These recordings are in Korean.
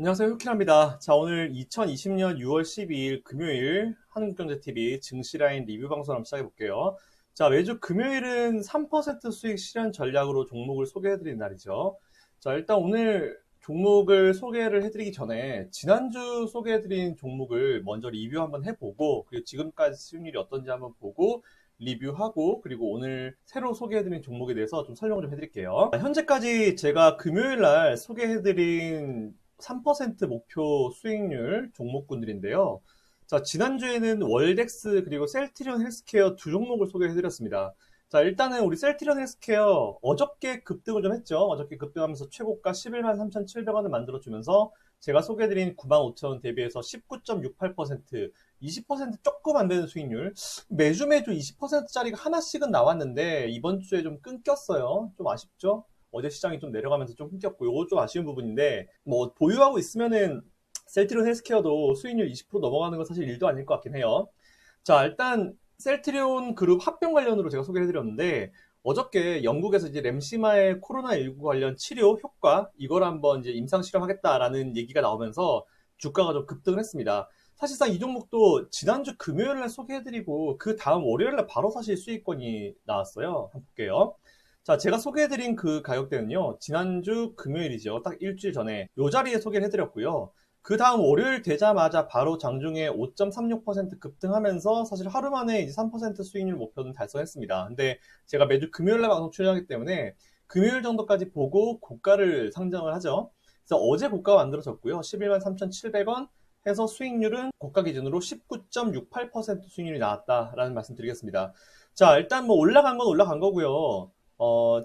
안녕하세요. 휴키랍니다. 자, 오늘 2020년 6월 12일 금요일 한국경제TV 증시라인 리뷰 방송 한번 시작해 볼게요. 자, 매주 금요일은 3% 수익 실현 전략으로 종목을 소개해드리는 날이죠. 자, 일단 오늘 종목을 소개를 해드리기 전에 지난주 소개해드린 종목을 먼저 리뷰 한번 해보고, 그리고 지금까지 수익률이 어떤지 한번 보고 리뷰하고, 그리고 오늘 새로 소개해드린 종목에 대해서 좀 설명을 좀 해드릴게요. 현재까지 제가 금요일 날 소개해드린 3% 목표 수익률 종목군들인데요. 자, 지난주에는 월덱스 그리고 셀트리온 헬스케어 두 종목을 소개해드렸습니다. 자, 일단은 우리 셀트리온 헬스케어 어저께 급등을 좀 했죠. 어저께 급등하면서 최고가 11만 3,700원을 만들어주면서 제가 소개해드린 9만 5천원 대비해서 19.68%, 20% 조금 안 되는 수익률. 매주 20%짜리가 하나씩은 나왔는데 이번 주에 좀 끊겼어요. 좀 아쉽죠? 어제 시장이 좀 내려가면서 좀 끊겼고, 요거 좀 아쉬운 부분인데, 뭐, 보유하고 있으면은, 셀트리온 헬스케어도 수익률 20% 넘어가는 건 사실 일도 아닐 것 같긴 해요. 자, 일단, 셀트리온 그룹 합병 관련으로 제가 소개를 해드렸는데, 어저께 영국에서 이제 램시마의 코로나19 관련 치료 효과, 이걸 한번 이제 임상 실험하겠다라는 얘기가 나오면서 주가가 좀 급등을 했습니다. 사실상 이 종목도 지난주 금요일날 소개해드리고, 그 다음 월요일날 바로 사실 수익권이 나왔어요. 한번 볼게요. 자, 제가 소개해드린 그 가격대는요, 지난주 금요일이죠. 딱 일주일 전에 요 자리에 소개를 해드렸고요. 그 다음 월요일 되자마자 바로 장중에 5.36% 급등하면서 사실 하루 만에 이제 3% 수익률 목표는 달성했습니다. 근데 제가 매주 금요일날 방송 출연하기 때문에 금요일 정도까지 보고 고가를 상정을 하죠. 그래서 어제 고가가 만들어졌고요. 11만 3,700원 해서 수익률은 고가 기준으로 19.68% 수익률이 나왔다라는 말씀 드리겠습니다. 자, 일단 뭐 올라간 건 올라간 거고요.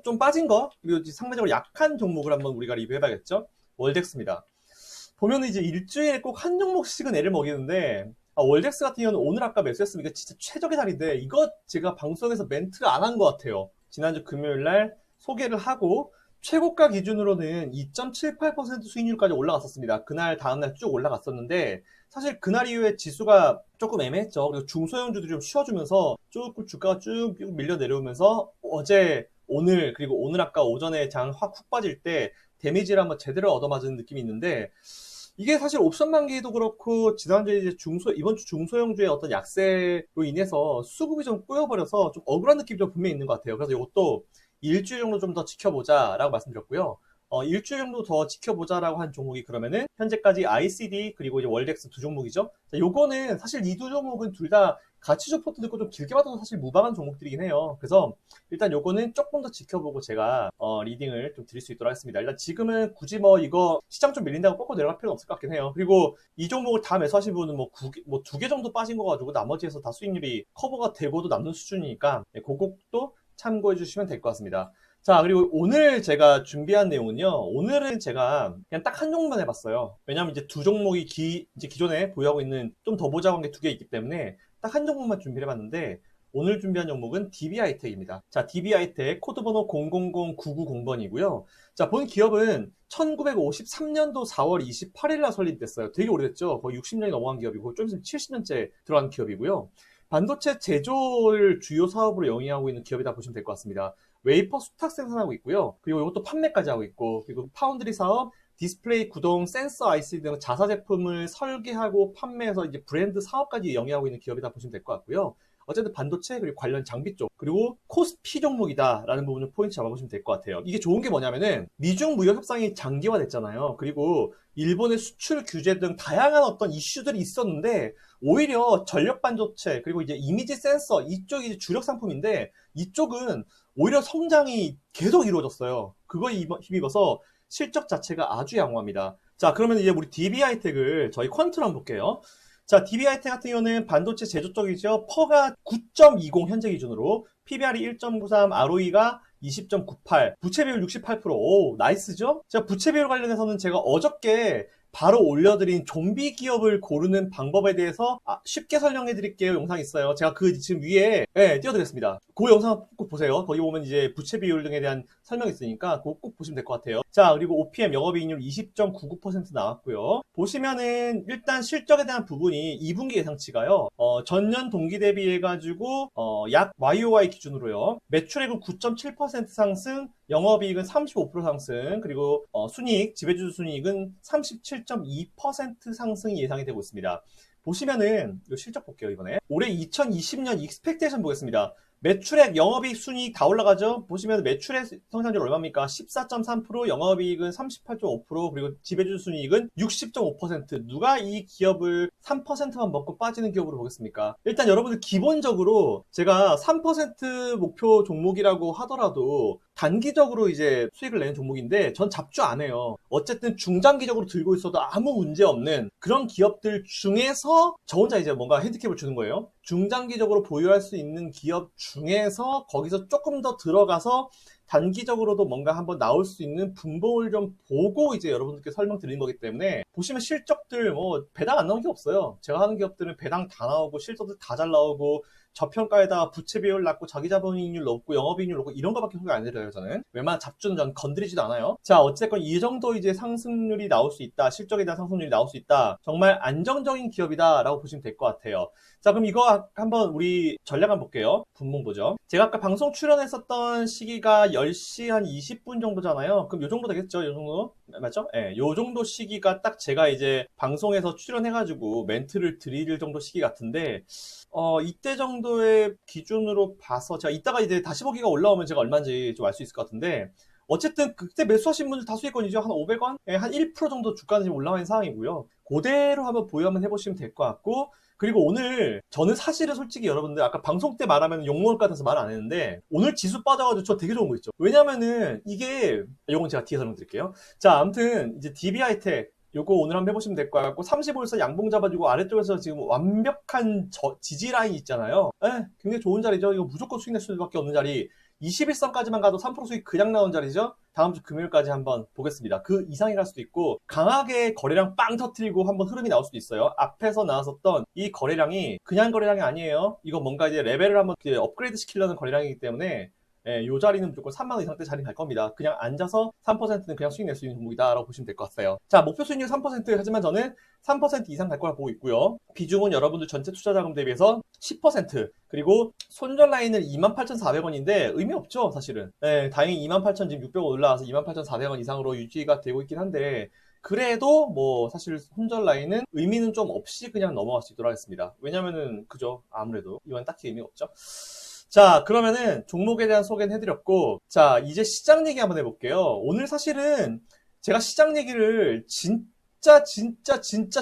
좀 빠진 거, 그리고 상대적으로 약한 종목을 한번 우리가 리뷰해봐야겠죠? 월덱스입니다. 보면 이제 일주일에 꼭 한 종목씩은 애를 먹이는데, 월덱스 같은 경우는 오늘 아까 매수했으면 이거 진짜 최적의 자리인데, 이거 제가 방송에서 멘트가 안 한 것 같아요. 지난주 금요일 날 소개를 하고, 최고가 기준으로는 2.78% 수익률까지 올라갔었습니다. 그날 다음날 쭉 올라갔었는데, 사실 그날 이후에 지수가 조금 애매했죠. 그리고 중소형주들이 좀 쉬어주면서 조금 주가가 쭉 밀려 내려오면서 어제 오늘 그리고 오늘 아까 오전에 장 확 훅 빠질 때 데미지를 한번 제대로 얻어맞은 느낌이 있는데 이게 사실 옵션 만기도 그렇고 지난주에 이제 이번 주 중소형주의 어떤 약세로 인해서 수급이 좀 꼬여버려서 좀 억울한 느낌이 좀 분명히 있는 것 같아요. 그래서 이것도 일주일 정도 좀 더 지켜보자라고 말씀드렸고요. 일주일 정도 더 지켜보자라고 한 종목이 그러면은 현재까지 ICD 그리고 이제 월덱스 두 종목이죠. 자, 요거는 사실 이 두 종목은 둘 다 가치적 포트 듣고 좀 길게 봐도 사실 무방한 종목들이긴 해요. 그래서 일단 요거는 조금 더 지켜보고 제가 리딩을 좀 드릴 수 있도록 하겠습니다. 일단 지금은 굳이 뭐 이거 시장 좀 밀린다고 꺾고 내려갈 필요는 없을 것 같긴 해요. 그리고 이 종목을 다 매수하신 분은 뭐 두 개 정도 빠진 거 가지고 나머지에서 다 수익률이 커버가 되고도 남는 수준이니까 그것도 참고해 주시면 될 것 같습니다. 자, 그리고 오늘 제가 준비한 내용은요. 오늘은 제가 그냥 딱 한 종목만 해봤어요. 왜냐면 이제 두 종목이 이제 기존에 보유하고 있는 좀 더 보자고 한 게 두 개 있기 때문에 딱 한 종목만 준비를 해봤는데 오늘 준비한 종목은 DB하이텍입니다. 자, DB하이텍 코드번호 000990번이고요. 자, 본 기업은 1953년도 4월 28일 날 설립됐어요. 되게 오래됐죠? 거의 60년이 넘어간 기업이고 좀 있으면 70년째 들어간 기업이고요. 반도체 제조를 주요 사업으로 영위하고 있는 기업이다 보시면 될 것 같습니다. 웨이퍼 수탁 생산하고 있고요. 그리고 이것도 판매까지 하고 있고, 그리고 파운드리 사업, 디스플레이, 구동, 센서 IC 등 자사 제품을 설계하고 판매해서 이제 브랜드 사업까지 영위하고 있는 기업이다 보시면 될 것 같고요. 어쨌든 반도체 그리고 관련 장비 쪽 그리고 코스피 종목이다라는 부분을 포인트 잡아보시면 될 것 같아요. 이게 좋은 게 뭐냐면은 미중 무역 협상이 장기화됐잖아요. 그리고 일본의 수출 규제 등 다양한 어떤 이슈들이 있었는데 오히려 전력 반도체 그리고 이제 이미지 센서 이쪽이 이제 주력 상품인데 이쪽은 오히려 성장이 계속 이루어졌어요. 그거에 힘입어서 실적 자체가 아주 양호합니다. 자, 그러면 이제 우리 DB하이텍을 저희 퀀트로 한번 볼게요. 자, DB하이텍 같은 경우는 반도체 제조 쪽이죠. 퍼가 9.20 현재 기준으로, PBR이 1.93, ROE가 20.98, 부채 비율 68%. 오, 나이스죠? 자, 부채 비율 관련해서는 제가 어저께 바로 올려드린 좀비 기업을 고르는 방법에 대해서 쉽게 설명해 드릴게요. 영상 있어요. 제가 그 지금 위에 띄워드렸습니다. 그 영상 꼭 보세요. 거기 보면 이제 부채 비율 등에 대한 설명이 있으니까 그거 꼭 보시면 될 것 같아요. 자, 그리고 OPM 영업이익률 20.99% 나왔고요. 보시면은 일단 실적에 대한 부분이 2분기 예상치가요. 전년 동기 대비해가지고 약 YOY 기준으로요. 매출액은 9.7% 상승, 영업이익은 35% 상승, 그리고 순이익, 지배주주 순이익은 17.2% 상승이 예상이 되고 있습니다. 보시면은 이 실적 볼게요. 이번에 올해 2020년 익스펙테이션 보겠습니다. 매출액, 영업이익, 순이익 다 올라가죠. 보시면 매출액 성장률 얼마입니까? 14.3%, 영업이익은 38.5%, 그리고 지배주 순이익은 60.5%. 누가 이 기업을 3%만 먹고 빠지는 기업으로 보겠습니까? 일단 여러분들 기본적으로 제가 3% 목표 종목이라고 하더라도 단기적으로 이제 수익을 내는 종목인데 전 잡주 안 해요. 어쨌든 중장기적으로 들고 있어도 아무 문제 없는 그런 기업들 중에서 저 혼자 이제 뭔가 핸디캡을 주는 거예요. 중장기적으로 보유할 수 있는 기업 중에서 거기서 조금 더 들어가서 단기적으로도 뭔가 한번 나올 수 있는 분봉을 좀 보고 이제 여러분들께 설명드리는 거기 때문에 보시면 실적들 뭐 배당 안 나오는 게 없어요. 제가 하는 기업들은 배당 다 나오고 실적들 다 잘 나오고 저평가에다가 부채 비율 낮고 자기 자본이익률 높고 영업이익률 높고 이런 거밖에 소개 안 해드려요. 저는 웬만한 잡주는 전 건드리지도 않아요. 자, 어쨌건 이 정도 이제 상승률이 나올 수 있다, 실적에 대한 상승률이 나올 수 있다, 정말 안정적인 기업이다 라고 보시면 될 것 같아요. 자, 그럼 이거 한번 우리 전략 한번 볼게요. 분봉 보죠. 제가 아까 방송 출연했었던 시기가 10시 한 20분 정도잖아요. 그럼 요 정도 되겠죠? 요 정도? 맞죠? 예, 요 정도 시기가 딱 제가 이제 방송에서 출연해가지고 멘트를 드릴 정도 시기 같은데, 이때 정도의 기준으로 봐서 제가 이따가 이제 다시 보기가 올라오면 제가 얼마인지 좀 알 수 있을 것 같은데, 어쨌든 그때 매수하신 분들 다 수익권이죠. 한 500원? 예, 한 1% 정도 주가는 지금 올라와 있는 상황이고요. 그대로 한번 보유 한번 해보시면 될 것 같고, 그리고 오늘 저는 사실은 솔직히 여러분들 아까 방송 때 말하면 욕먹을 것 같아서 말 안 했는데 오늘 지수 빠져가지고 저 되게 좋은 거 있죠. 왜냐면은 이게 이건 제가 뒤에 설명드릴게요. 자, 아무튼 이제 DB하이텍 요거 오늘 한번 해보시면 될 것 같고 35일선 양봉 잡아주고 아래쪽에서 지금 완벽한 지지 라인 있잖아요. 굉장히 좋은 자리죠. 이거 무조건 수익 낼 수밖에 없는 자리. 21선까지만 가도 3% 수익 그냥 나온 자리죠. 다음 주 금요일까지 한번 보겠습니다. 그 이상이 갈 수도 있고 강하게 거래량 빵 터트리고 한번 흐름이 나올 수도 있어요. 앞에서 나왔었던 이 거래량이 그냥 거래량이 아니에요. 이거 뭔가 이제 레벨을 한번 업그레이드 시키려는 거래량이기 때문에 요 자리는 무조건 3만원 이상대 자리 갈 겁니다. 그냥 앉아서 3%는 그냥 수익 낼 수 있는 종목이다 라고 보시면 될 것 같아요. 자, 목표 수익률 3% 하지만 저는 3% 이상 갈 거라 보고 있고요. 비중은 여러분들 전체 투자 자금 대비해서 10%, 그리고 손절 라인은 28,400원인데 의미 없죠 사실은. 다행히 28,000 지금 600원 올라와서 28,400원 이상으로 유지가 되고 있긴 한데 그래도 뭐 사실 손절 라인은 의미는 좀 없이 그냥 넘어갈 수 있도록 하겠습니다. 왜냐면은 그죠, 아무래도 이건 딱히 의미가 없죠. 자, 그러면은 종목에 대한 소개는 해드렸고, 자, 이제 시장 얘기 한번 해볼게요. 오늘 사실은 제가 시장 얘기를 진짜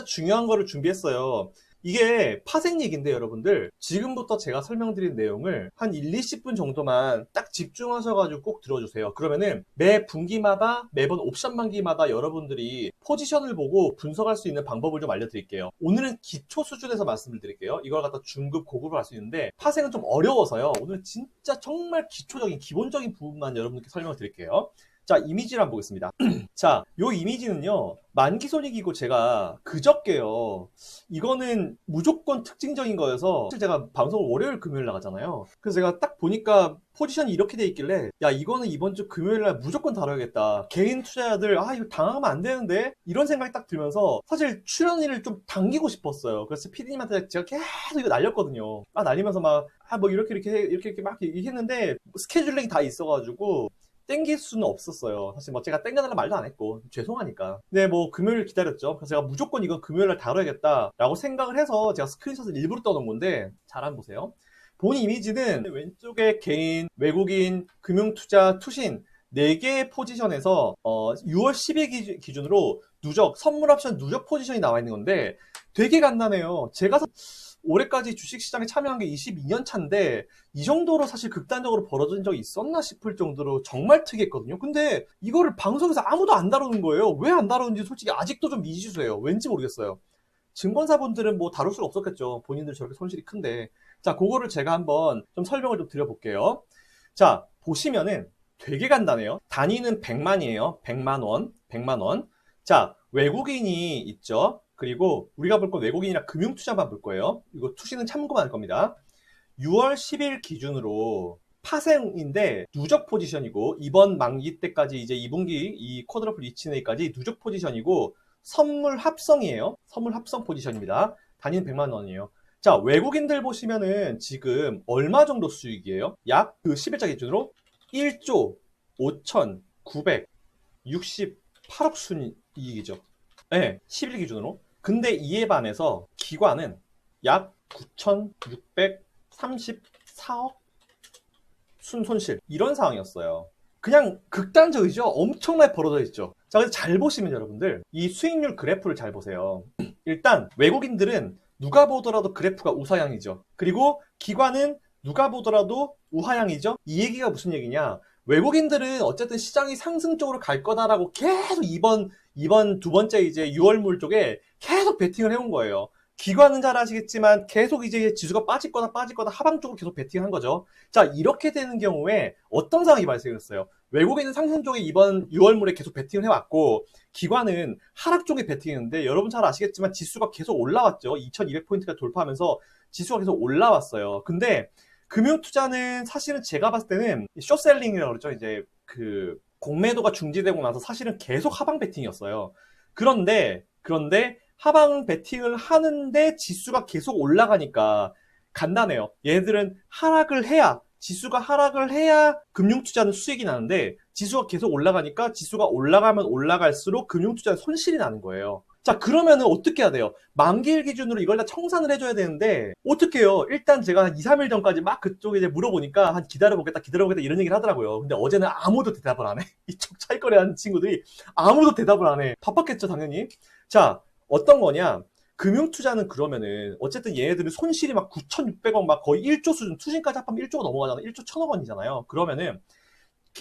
중요한 거를 준비했어요. 이게 파생 얘기인데 여러분들 지금부터 제가 설명드린 내용을 한 1, 20분 정도만 딱 집중하셔가지고 꼭 들어주세요. 그러면은 매 분기마다 매번 옵션 만기마다 여러분들이 포지션을 보고 분석할 수 있는 방법을 좀 알려드릴게요. 오늘은 기초 수준에서 말씀을 드릴게요. 이걸 갖다 중급, 고급으로 할 수 있는데 파생은 좀 어려워서요. 오늘 진짜 정말 기초적인 기본적인 부분만 여러분들께 설명을 드릴게요. 자, 이미지를 한번 보겠습니다. 자, 요 이미지는요, 만기손익이고 제가 그저께요, 이거는 무조건 특징적인 거여서, 사실 제가 방송을 월요일, 금요일 나가잖아요. 그래서 제가 딱 보니까 포지션이 이렇게 돼 있길래, 야, 이거는 이번 주 금요일 날 무조건 다뤄야겠다. 개인 투자자들, 이거 당하면 안 되는데? 이런 생각이 딱 들면서, 사실 출연일을 좀 당기고 싶었어요. 그래서 PD님한테 제가 계속 이거 날렸거든요. 날리면서 막, 뭐 이렇게 막 얘기했는데, 스케줄링이 다 있어가지고, 땡길 수는 없었어요. 사실 뭐 제가 땡겨달라 말도 안 했고 죄송하니까. 근데 뭐 금요일 기다렸죠. 그래서 제가 무조건 이건 금요일날 다뤄야겠다 라고 생각을 해서 제가 스크린샷을 일부러 떠놓은 건데 잘 안 보세요. 본 이미지는 왼쪽에 개인, 외국인, 금융투자, 투신 4개의 포지션에서 6월 10일 기준으로 누적, 선물 옵션 누적 포지션이 나와 있는 건데 되게 간단해요. 제가 올해까지 주식시장에 참여한 게 22년 차인데 이 정도로 사실 극단적으로 벌어진 적이 있었나 싶을 정도로 정말 특이했거든요. 근데 이거를 방송에서 아무도 안 다루는 거예요. 왜 안 다루는지 솔직히 아직도 좀 미지수예요. 왠지 모르겠어요. 증권사분들은 뭐 다룰 수가 없었겠죠. 본인들 저렇게 손실이 큰데. 자, 그거를 제가 한번 좀 설명을 좀 드려볼게요. 자, 보시면은 되게 간단해요. 단위는 100만이에요. 100만 원, 100만 원. 자, 외국인이 있죠. 그리고 우리가 볼 건 외국인이나 금융투자만 볼 거예요. 이거 투시는 참고만 할 겁니다. 6월 10일 기준으로 파생인데 누적 포지션이고 이번 만기 때까지 이제 2분기 이 쿼드러플 리치네이까지 누적 포지션이고 선물 합성이에요. 선물 합성 포지션입니다. 단위는 100만 원이에요. 자, 외국인들 보시면은 지금 얼마 정도 수익이에요? 약 그 10일자 기준으로 1조 5,968억 순이익이죠. 네, 10일 기준으로. 근데 이에 반해서 기관은 약 9,634억 순손실. 이런 상황이었어요. 그냥 극단적이죠? 엄청나게 벌어져 있죠. 자, 그래서 잘 보시면 여러분들, 이 수익률 그래프를 잘 보세요. 일단, 외국인들은 누가 보더라도 그래프가 우상향이죠. 그리고 기관은 누가 보더라도 우하향이죠. 이 얘기가 무슨 얘기냐? 외국인들은 어쨌든 시장이 상승 쪽으로 갈 거다라고 계속 이번 두 번째 이제 6월물 쪽에 계속 베팅을 해온 거예요. 기관은 잘 아시겠지만 계속 이제 지수가 빠질 거다 하방 쪽으로 계속 베팅한 거죠. 자, 이렇게 되는 경우에 어떤 상황이 발생했어요? 외국인은 상승 쪽에 이번 6월물에 계속 베팅을 해왔고, 기관은 하락 쪽에 베팅했는데, 여러분 잘 아시겠지만 지수가 계속 올라왔죠. 2200포인트가 돌파하면서 지수가 계속 올라왔어요. 근데 금융투자는 사실은 제가 봤을 때는 숏셀링이라고 그러죠. 이제 그 공매도가 중지되고 나서 사실은 계속 하방 베팅이었어요. 그런데 하방 베팅을 하는데 지수가 계속 올라가니까 간단해요. 얘들은 지수가 하락을 해야 금융투자는 수익이 나는데, 지수가 계속 올라가니까 지수가 올라가면 올라갈수록 금융투자는 손실이 나는 거예요. 자, 그러면은 어떻게 해야 돼요? 만기일 기준으로 이걸 다 청산을 해줘야 되는데, 어떻게 해요? 일단 제가 한 2, 3일 전까지 막 그쪽에 이제 물어보니까, 기다려보겠다 이런 얘기를 하더라고요. 근데 어제는 아무도 대답을 안 해. 이쪽 차익거래 하는 친구들이 아무도 대답을 안 해. 바빴겠죠, 당연히. 자, 어떤 거냐? 금융투자는 그러면은, 어쨌든 얘네들은 손실이 막 9,600억 막 거의 1조 수준, 투신까지 합하면 1조가 넘어가잖아. 1조 1,000억 원이잖아요. 그러면은,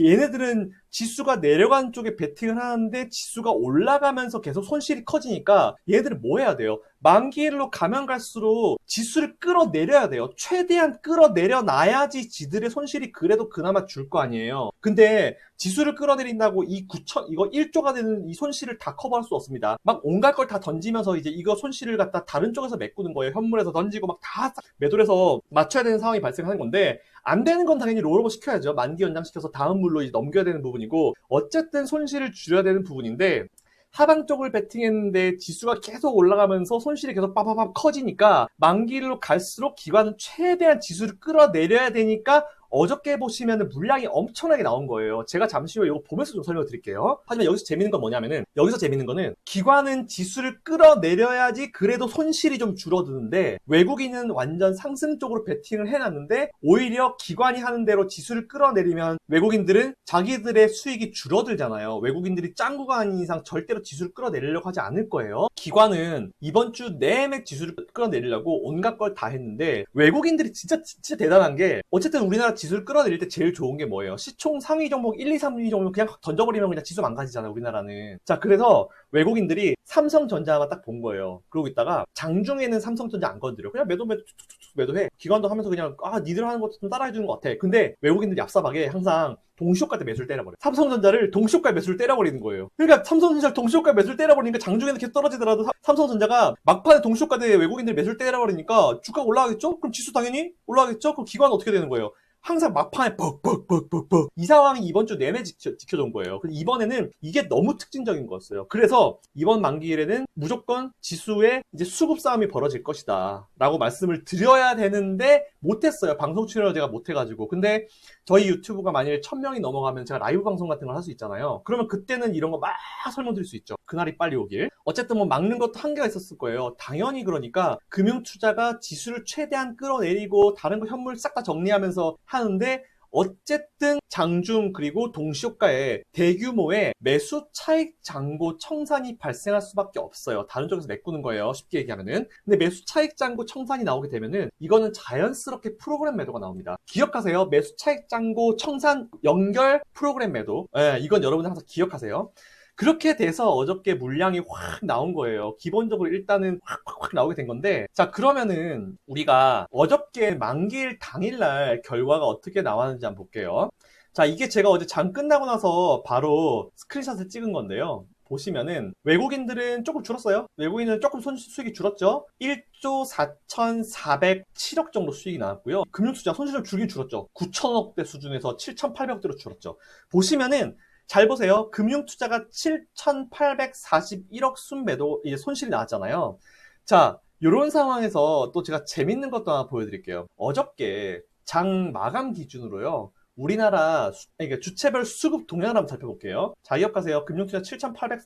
얘네들은 지수가 내려간 쪽에 베팅을 하는데 지수가 올라가면서 계속 손실이 커지니까 얘네들은 뭐 해야 돼요? 만기일로 가면 갈수록 지수를 끌어내려야 돼요. 최대한 끌어내려 놔야지 지들의 손실이 그래도 그나마 줄 거 아니에요. 근데 지수를 끌어내린다고 이거 1조가 되는 이 손실을 다 커버할 수 없습니다. 막 온갖 걸 다 던지면서 이제 이거 손실을 갖다 다른 쪽에서 메꾸는 거예요. 현물에서 던지고 막 다 매도를 해서 맞춰야 되는 상황이 발생하는 건데, 안 되는 건 당연히 롤오버 시켜야죠. 만기 연장시켜서 다음 물로 이제 넘겨야 되는 부분이고, 어쨌든 손실을 줄여야 되는 부분인데, 하방 쪽을 베팅했는데 지수가 계속 올라가면서 손실이 계속 빠바바 커지니까 만기로 갈수록 기관은 최대한 지수를 끌어내려야 되니까 어저께 보시면 물량이 엄청나게 나온 거예요. 제가 잠시 후에 이거 보면서 좀 설명을 드릴게요. 하지만 여기서 재밌는 건 뭐냐면은, 여기서 재밌는 거는 기관은 지수를 끌어내려야지 그래도 손실이 좀 줄어드는데, 외국인은 완전 상승 쪽으로 베팅을 해놨는데 오히려 기관이 하는 대로 지수를 끌어내리면 외국인들은 자기들의 수익이 줄어들잖아요. 외국인들이 짱구가 아닌 이상 절대로 지수를 끌어내리려고 하지 않을 거예요. 기관은 이번 주 내내 지수를 끌어내리려고 온갖 걸 다 했는데, 외국인들이 진짜 대단한 게, 어쨌든 우리나라 지수를 끌어내릴 때 제일 좋은 게 뭐예요? 시총 상위 종목 1, 2, 3위 종목 그냥 던져버리면 그냥 지수 망가지잖아요, 우리나라는. 자, 그래서 외국인들이 삼성전자만 딱 본 거예요. 그러고 있다가 장중에는 삼성전자 안 건드려. 그냥 매도해. 기관도 하면서 그냥 니들 하는 것도 좀 따라해주는 것 같아. 근데 외국인들이 얍삽하게 항상 동시효과 때 매수를 때려버려. 삼성전자를 동시효과 매수를 때려버리는 거예요. 그러니까 삼성전자를 동시효과 매수를 때려버리니까 장중에는 계속 떨어지더라도 삼성전자가 막판에 동시효과 때 외국인들이 매수를 때려버리니까 주가가 올라가겠죠? 그럼 지수 당연히 올라가겠죠? 그럼 기관은 어떻게 되는 거예요? 항상 막판에 뻑뻑뻑뻑뻑 이 상황이 이번 주 내내 지켜준 거예요. 이번에는 이게 너무 특징적인 거였어요. 그래서 이번 만기일에는 무조건 지수에 이제 수급 싸움이 벌어질 것이다 라고 말씀을 드려야 되는데 못했어요. 방송 출연을 제가 못해가지고. 근데 저희 유튜브가 만약에 1000명이 넘어가면 제가 라이브 방송 같은 걸 할 수 있잖아요. 그러면 그때는 이런 거 막 설명드릴 수 있죠. 그날이 빨리 오길. 어쨌든 뭐 막는 것도 한계가 있었을 거예요. 당연히. 그러니까 금융투자가 지수를 최대한 끌어내리고 다른 거 현물 싹 다 정리하면서 하는데, 어쨌든 장중 그리고 동시효과에 대규모의 매수 차익 잔고 청산이 발생할 수밖에 없어요. 다른 쪽에서 메꾸는 거예요, 쉽게 얘기하면은. 근데 매수 차익 잔고 청산이 나오게 되면은 이거는 자연스럽게 프로그램 매도가 나옵니다. 기억하세요. 매수 차익 잔고 청산 연결 프로그램 매도. 이건 여러분 항상 기억하세요. 그렇게 돼서 어저께 물량이 확 나온 거예요. 기본적으로 일단은 확 나오게 된 건데, 자, 그러면은 우리가 어저께 만기일 당일날 결과가 어떻게 나왔는지 한번 볼게요. 자, 이게 제가 어제 장 끝나고 나서 바로 스크린샷을 찍은 건데요. 보시면은 외국인들은 조금 줄었어요. 외국인은 조금 수익이 줄었죠. 1조 4,407억 정도 수익이 나왔고요. 금융투자 손실은 줄긴 줄었죠. 9천억대 수준에서 7,800억대로 줄었죠. 보시면은 잘 보세요. 금융투자가 7,841억 순매도 이제 손실이 나왔잖아요. 자, 이런 상황에서 또 제가 재밌는 것도 하나 보여드릴게요. 어저께 장 마감 기준으로요, 우리나라 그러니까 주체별 수급 동향을 한번 살펴볼게요. 자, 기억하세요. 금융투자 7,800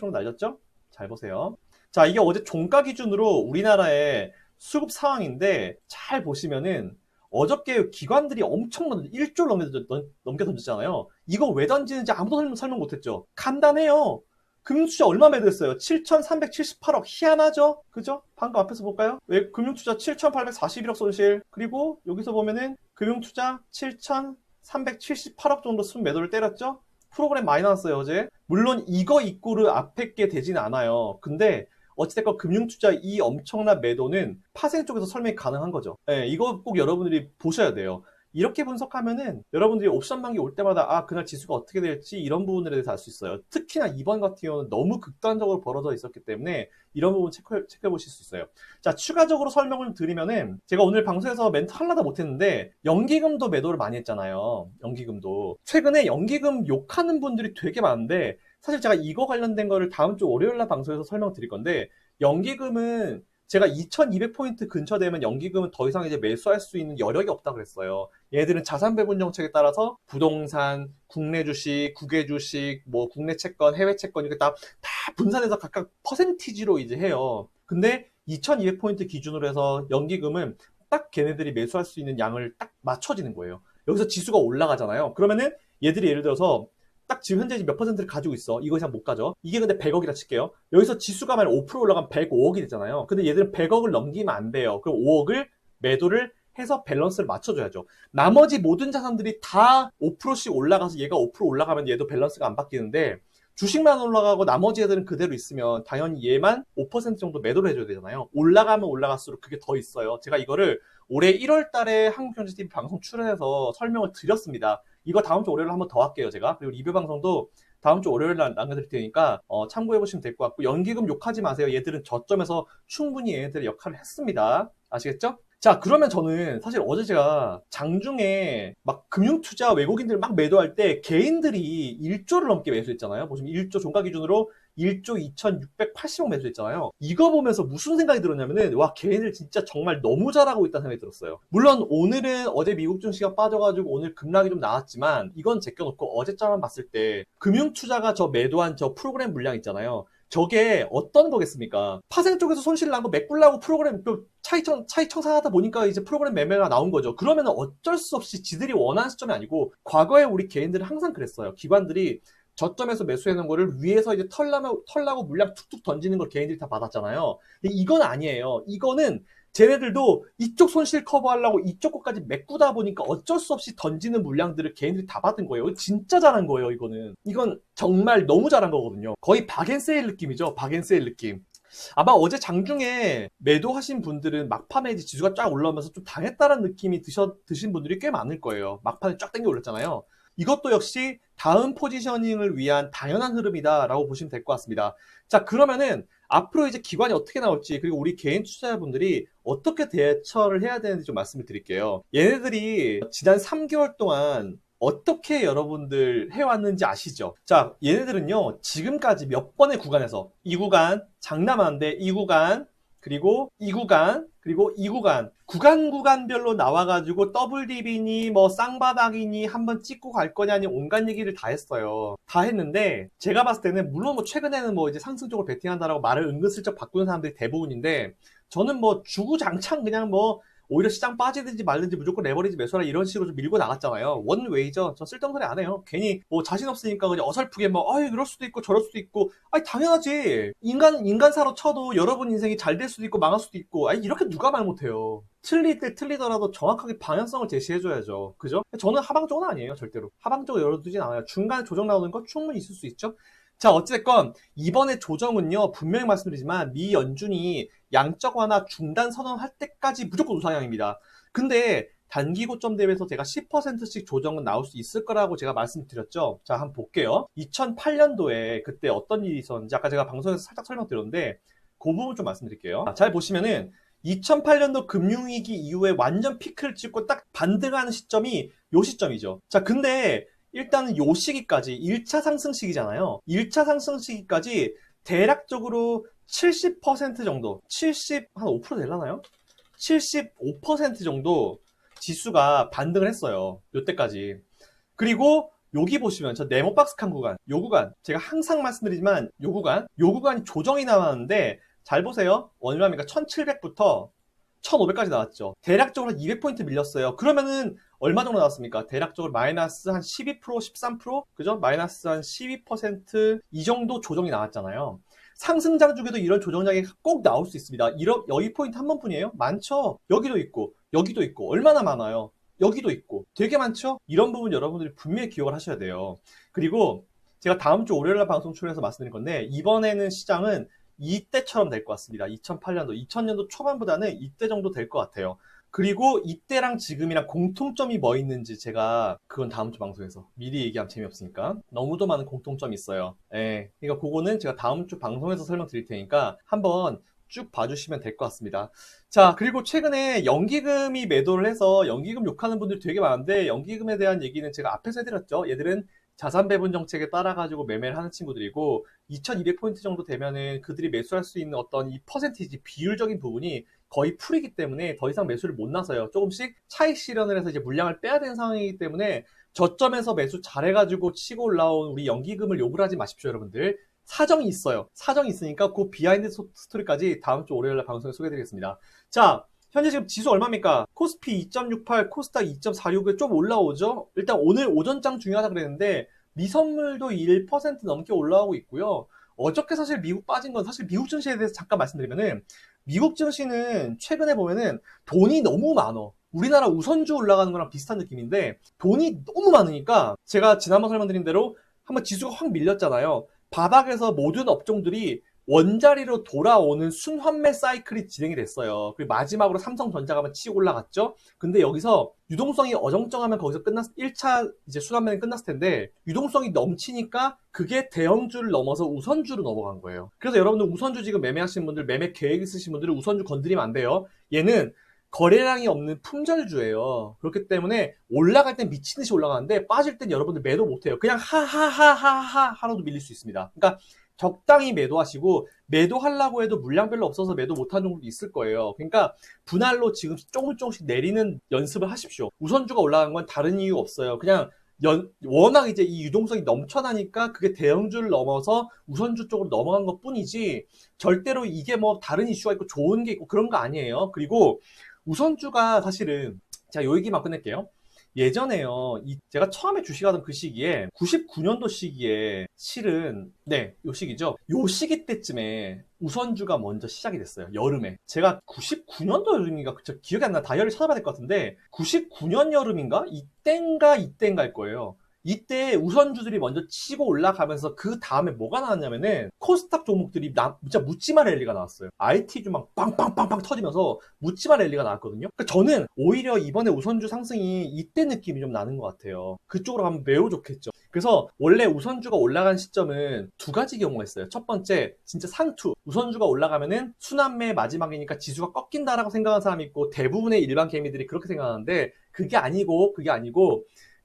정도 날렸죠? 잘 보세요. 자, 이게 어제 종가 기준으로 우리나라의 수급 상황인데 잘 보시면은 어저께 기관들이 엄청 1조를 넘게 던졌잖아요. 이거 왜 던지는지 아무도 설명 못했죠. 간단해요. 금융투자 얼마 매도했어요? 7,378억. 희한하죠? 그죠? 방금 앞에서 볼까요? 왜 금융투자 7,841억 손실. 그리고 여기서 보면은 금융투자 7,378억 정도 순 매도를 때렸죠? 프로그램 많이 나왔어요, 어제. 물론 이거 이꼬르 앞에 게 되진 않아요. 근데 어찌됐건 금융투자 이 엄청난 매도는 파생 쪽에서 설명이 가능한 거죠. 네, 이거 꼭 여러분들이 보셔야 돼요. 이렇게 분석하면은 여러분들이 옵션 만기 올 때마다 아 그날 지수가 어떻게 될지 이런 부분에 대해서 알 수 있어요. 특히나 이번 같은 경우는 너무 극단적으로 벌어져 있었기 때문에 이런 부분 체크해 보실 수 있어요. 자, 추가적으로 설명을 드리면은 제가 오늘 방송에서 멘트 하려다 못했는데 연기금도 매도를 많이 했잖아요. 연기금도 최근에 연기금 욕하는 분들이 되게 많은데 사실 제가 이거 관련된 거를 다음 주 월요일 날 방송에서 설명드릴 건데 연기금은 제가 2200포인트 근처 되면 연기금은 더 이상 이제 매수할 수 있는 여력이 없다 그랬어요. 얘들은 자산 배분 정책에 따라서 부동산, 국내 주식, 국외 주식, 뭐 국내 채권, 해외 채권 이렇게 다 분산해서 각각 퍼센티지로 이제 해요. 근데 2200포인트 기준으로 해서 연기금은 딱 걔네들이 매수할 수 있는 양을 딱 맞춰지는 거예요. 여기서 지수가 올라가잖아요. 그러면은 얘들이 예를 들어서 딱 지금 현재 몇 퍼센트를 가지고 있어. 이거 이상 못 가져. 이게 근데 100억이라 칠게요. 여기서 지수가 만약 5% 올라가면 105억이 되잖아요. 근데 얘들은 100억을 넘기면 안 돼요. 그럼 5억을 매도를 해서 밸런스를 맞춰줘야죠. 나머지 모든 자산들이 다 5%씩 올라가서 얘가 5% 올라가면 얘도 밸런스가 안 바뀌는데 주식만 올라가고 나머지 애들은 그대로 있으면 당연히 얘만 5% 정도 매도를 해줘야 되잖아요. 올라가면 올라갈수록 그게 더 있어요. 제가 이거를 올해 1월 달에 한국경제TV 방송 출연해서 설명을 드렸습니다. 이거 다음 주 월요일에 한번 더 할게요, 제가. 그리고 리뷰 방송도 다음 주 월요일 날 남겨드릴 테니까 참고해보시면 될 것 같고 연기금 욕하지 마세요. 얘들은 저점에서 충분히 얘네들의 역할을 했습니다. 아시겠죠? 자, 그러면 저는 사실 어제 제가 장중에 막 금융투자 외국인들 막 매도할 때 개인들이 1조를 넘게 매수했잖아요. 보시면 1조 종가 기준으로 1조 2,680억 매수했잖아요. 이거 보면서 무슨 생각이 들었냐면은 와 걔네들 진짜 정말 너무 잘하고 있다는 생각이 들었어요. 물론 오늘은 어제 미국 증시가 빠져가지고 오늘 급락이 좀 나왔지만 이건 제껴놓고 어제자만 봤을 때 금융투자가 저 매도한 저 프로그램 물량 있잖아요. 저게 어떤 거겠습니까? 파생 쪽에서 손실 난 거 메꾸려고 프로그램 차익청산하다 보니까 이제 프로그램 매매가 나온 거죠. 그러면 어쩔 수 없이 지들이 원하는 시점이 아니고 과거에 우리 개인들은 항상 그랬어요. 기관들이 저점에서 매수해놓은 거를 위에서 이제 털라고 물량 툭툭 던지는 걸 개인들이 다 받았잖아요. 근데 이건 아니에요. 이거는 쟤네들도 이쪽 손실 커버하려고 이쪽 것까지 메꾸다 보니까 어쩔 수 없이 던지는 물량들을 개인들이 다 받은 거예요. 진짜 잘한 거예요, 이거는. 이건 정말 너무 잘한 거거든요. 거의 박앤세일 느낌이죠. 박앤세일 느낌. 아마 어제 장중에 매도하신 분들은 막판에 이제 지수가 쫙 올라오면서 좀 당했다는 느낌이 드신 분들이 꽤 많을 거예요. 막판에 쫙 당겨 올렸잖아요. 이것도 역시 다음 포지셔닝을 위한 당연한 흐름이다라고 보시면 될 것 같습니다. 자, 그러면은 앞으로 이제 기관이 어떻게 나올지 그리고 우리 개인 투자자분들이 어떻게 대처를 해야 되는지 좀 말씀을 드릴게요. 얘네들이 지난 3개월 동안 어떻게 여러분들 해왔는지 아시죠? 자, 얘네들은요 지금까지 몇 번의 구간에서 이 구간 장담하는데 이 구간 그리고 이 구간 그리고 이 구간별로 나와가지고 더블딥이니 뭐 쌍바닥이니 한번 찍고 갈 거냐니 온갖 얘기를 다 했어요. 다 했는데 제가 봤을 때는 물론 뭐 최근에는 뭐 이제 상승 쪽으로 베팅한다라고 말을 은근슬쩍 바꾸는 사람들이 대부분인데 저는 뭐 주구장창 그냥 뭐 오히려 시장 빠지든지 말든지 무조건 레버리지 매수하라 이런 식으로 좀 밀고 나갔잖아요. 원웨이죠. 저 쓸데없는 소리 안 해요. 괜히 뭐 자신 없으니까 그냥 어설프게 뭐 아이 이럴 수도 있고 저럴 수도 있고 아니 당연하지. 인간사로 쳐도 여러분 인생이 잘 될 수도 있고 망할 수도 있고 아니 이렇게 누가 말 못해요. 틀릴 때 틀리더라도 정확하게 방향성을 제시해줘야죠. 그죠? 저는 하방 쪽은 아니에요. 절대로. 하방 쪽을 열어두진 않아요. 중간에 조정 나오는 거 충분히 있을 수 있죠. 자, 어찌됐건 이번에 조정은요 분명히 말씀드리지만 미 연준이 양적 완화 중단 선언할 때까지 무조건 우상향입니다. 근데 단기 고점 대비해서 제가 10%씩 조정은 나올 수 있을 거라고 제가 말씀드렸죠. 자, 한번 볼게요. 2008년도에 그때 어떤 일이 있었는지 아까 제가 방송에서 살짝 설명드렸는데 그 부분 좀 말씀드릴게요. 잘 보시면은 2008년도 금융위기 이후에 완전 피크를 찍고 딱 반등하는 시점이 요 시점이죠. 자, 근데 일단은 요 시기까지 1차 상승 시기잖아요. 1차 상승 시기까지 대략적으로 70% 정도, 한 5% 되려나요? 75% 정도 지수가 반등을 했어요. 요때까지. 그리고 여기 보시면 저 네모박스칸 구간, 요 구간 제가 항상 말씀드리지만 요 구간이 조정이 나왔는데 잘 보세요. 얼마입니까? 1700부터 1500까지 나왔죠. 대략적으로 200포인트 밀렸어요. 그러면은 얼마 정도 나왔습니까? 대략적으로 마이너스 한 12%, 13%? 그죠? 마이너스 한 12%이 정도 조정이 나왔잖아요. 상승장 중에도 이런 조정장이 꼭 나올 수 있습니다. 여기 포인트 한 번뿐이에요? 많죠? 여기도 있고, 여기도 있고, 얼마나 많아요? 여기도 있고, 되게 많죠? 이런 부분 여러분들이 분명히 기억을 하셔야 돼요. 그리고 제가 다음 주 월요일날 방송 출연해서 말씀드릴 건데, 이번에는 시장은 이때처럼 될 것 같습니다. 2008년도, 2000년도 초반보다는 이때 정도 될 것 같아요. 그리고 이때랑 지금이랑 공통점이 뭐 있는지 제가 그건 다음 주 방송에서 미리 얘기하면 재미없으니까 너무도 많은 공통점이 있어요. 예. 그러니까 그거는 제가 다음 주 방송에서 설명드릴 테니까 한번 쭉 봐주시면 될 것 같습니다. 자, 그리고 최근에 연기금이 매도를 해서 연기금 욕하는 분들이 되게 많은데 연기금에 대한 얘기는 제가 앞에서 해드렸죠. 얘들은 자산 배분 정책에 따라 가지고 매매를 하는 친구들이고 2200포인트 정도 되면은 그들이 매수할 수 있는 어떤 이 퍼센티지 비율적인 부분이 거의 풀이기 때문에 더 이상 매수를 못 나서요. 조금씩 차익 실현을 해서 이제 물량을 빼야 되는 상황이기 때문에 저점에서 매수 잘해가지고 치고 올라온 우리 연기금을 욕을 하지 마십시오, 여러분들. 사정이 있어요. 사정이 있으니까 그 비하인드 스토리까지 다음 주 월요일날 방송에 소개해드리겠습니다. 자, 현재 지금 지수 얼마입니까? 코스피 2.68, 코스닥 2.46에 좀 올라오죠? 일단 오늘 오전장 중요하다 그랬는데 미선물도 1% 넘게 올라오고 있고요. 어저께 사실 미국 빠진 건 사실 미국 증시에 대해서 잠깐 말씀드리면은 미국 증시는 최근에 보면은 돈이 너무 많어. 우리나라 우선주 올라가는 거랑 비슷한 느낌인데 돈이 너무 많으니까 제가 지난번 설명드린 대로 한번 지수가 확 밀렸잖아요. 바닥에서 모든 업종들이 원자리로 돌아오는 순환매 사이클이 진행이 됐어요. 그리고 마지막으로 삼성전자가 한번 치고 올라갔죠. 근데 여기서 유동성이 어정쩡하면 거기서 1차 이제 순환매는 끝났을 텐데 유동성이 넘치니까 그게 대형주를 넘어서 우선주로 넘어간 거예요. 그래서 여러분들 우선주 지금 매매하시는 분들, 매매 계획 있으신 분들은 우선주 건드리면 안 돼요. 얘는 거래량이 없는 품절주예요. 그렇기 때문에 올라갈 땐 미친 듯이 올라가는데 빠질 땐 여러분들 매도 못해요. 그냥 하하하하하 하로도 밀릴 수 있습니다. 그러니까 적당히 매도하시고 매도하려고 해도 물량 별로 없어서 매도 못하는 종목도 있을 거예요. 그러니까 분할로 지금 조금씩 내리는 연습을 하십시오. 우선주가 올라간 건 다른 이유 없어요. 그냥 워낙 이제 이 유동성이 넘쳐나니까 그게 대형주를 넘어서 우선주 쪽으로 넘어간 것 뿐이지 절대로 이게 뭐 다른 이슈가 있고 좋은 게 있고 그런 거 아니에요. 그리고 우선주가 사실은 제가 요 얘기만 끝낼게요. 예전에요. 제가 처음에 주식하던 그 시기에 99년도 시기에 실은 요 시기죠. 요 시기 때쯤에 우선주가 먼저 시작이 됐어요. 여름에. 제가 99년도 여름인가 기억이 안 나. 다이어리 찾아봐야 될 것 같은데 99년 여름인가? 이때인가일 거예요. 이때 우선주들이 먼저 치고 올라가면서 그 다음에 뭐가 나왔냐면은 코스닥 종목들이 진짜 묻지마 랠리가 나왔어요. IT주 막 빵빵빵빵 터지면서 묻지마 랠리가 나왔거든요. 그러니까 저는 오히려 이번에 우선주 상승이 이때 느낌이 좀 나는 것 같아요. 그쪽으로 가면 매우 좋겠죠. 그래서 원래 우선주가 올라간 시점은 두 가지 경우가 있어요. 첫 번째, 진짜 상투. 우선주가 올라가면은 순환매 마지막이니까 지수가 꺾인다라고 생각하는 사람이 있고 대부분의 일반 개미들이 그렇게 생각하는데 그게 아니고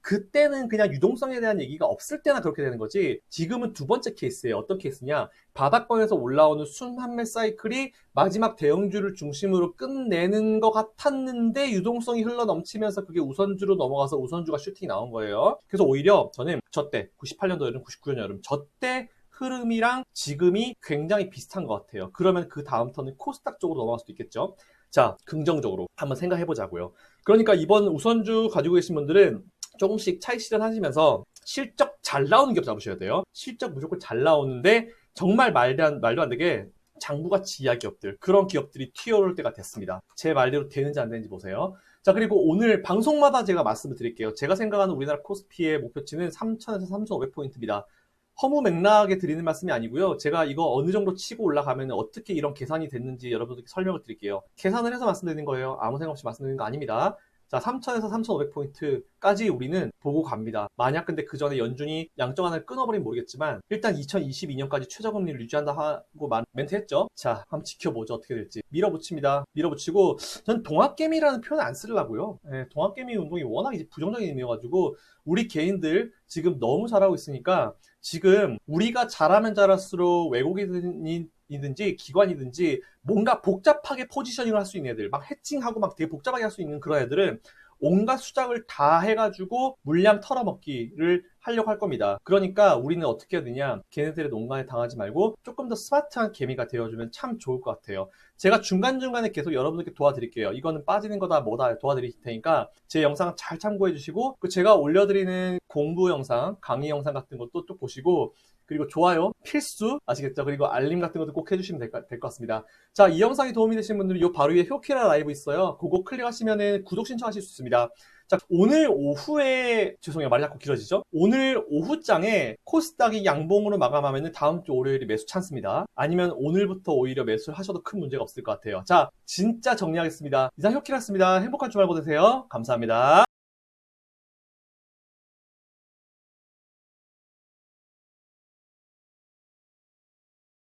그때는 그냥 유동성에 대한 얘기가 없을 때나 그렇게 되는 거지 지금은 두 번째 케이스예요. 어떤 케이스냐? 바닥권에서 올라오는 순환매 사이클이 마지막 대형주를 중심으로 끝내는 것 같았는데 유동성이 흘러 넘치면서 그게 우선주로 넘어가서 우선주가 슈팅이 나온 거예요. 그래서 오히려 저는 저때 98년도 여름, 99년 여름 저때 흐름이랑 지금이 굉장히 비슷한 것 같아요. 그러면 그 다음 턴은 코스닥 쪽으로 넘어갈 수도 있겠죠. 자, 긍정적으로 한번 생각해 보자고요. 그러니까 이번 우선주 가지고 계신 분들은 조금씩 차익 실현하시면서 실적 잘 나오는 기업 잡으셔야 돼요. 실적 무조건 잘 나오는데 정말 말도 안 되게 장부가 지하 기업들, 그런 기업들이 튀어오를 때가 됐습니다. 제 말대로 되는지 안 되는지 보세요. 자, 그리고 오늘 방송마다 제가 말씀을 드릴게요. 제가 생각하는 우리나라 코스피의 목표치는 3,000에서 3,500포인트입니다. 허무맹랑하게 드리는 말씀이 아니고요. 제가 이거 어느 정도 치고 올라가면 어떻게 이런 계산이 됐는지 여러분들께 설명을 드릴게요. 계산을 해서 말씀드리는 거예요. 아무 생각 없이 말씀드리는 거 아닙니다. 자, 3,000에서 3,500포인트까지 우리는 보고 갑니다. 만약 근데 그 전에 연준이 양적 완화를 끊어버리면 모르겠지만 일단 2022년까지 최저금리를 유지한다 하고 멘트 했죠. 자, 한번 지켜보죠. 어떻게 될지. 밀어붙입니다. 밀어붙이고 전 동학개미라는 표현 안 쓰려고요. 동학개미 운동이 워낙 이제 부정적인 의미여가지고 우리 개인들 지금 너무 잘하고 있으니까 지금 우리가 잘하면 잘할수록 외국인이든지 기관이든지 뭔가 복잡하게 포지셔닝을 할 수 있는 애들, 막 해칭하고 막 되게 복잡하게 할 수 있는 그런 애들은 온갖 수작을 다 해가지고 물량 털어먹기를 하려고 할 겁니다. 그러니까 우리는 어떻게 해야 되냐? 걔네들의 농간에 당하지 말고 조금 더 스마트한 개미가 되어주면 참 좋을 것 같아요. 제가 중간중간에 계속 여러분들께 도와드릴게요. 이거는 빠지는 거다 뭐다 도와드릴 테니까 제 영상 잘 참고해 주시고, 제가 올려드리는 공부 영상, 강의 영상 같은 것도 또 보시고, 그리고 좋아요 필수 아시겠죠? 그리고 알림 같은 것도 꼭 해주시면 될 것 같습니다. 자, 이 영상이 도움이 되신 분들은 요 바로 위에 효키라 라이브 있어요. 그거 클릭하시면 구독 신청하실 수 있습니다. 자, 오늘 오후에, 죄송해요, 말이 자꾸 길어지죠? 오늘 오후장에 코스닥이 양봉으로 마감하면 다음 주 월요일에 매수 찬스입니다. 아니면 오늘부터 오히려 매수를 하셔도 큰 문제가 없을 것 같아요. 자, 진짜 정리하겠습니다. 이상 효키라였습니다. 행복한 주말 보내세요. 감사합니다.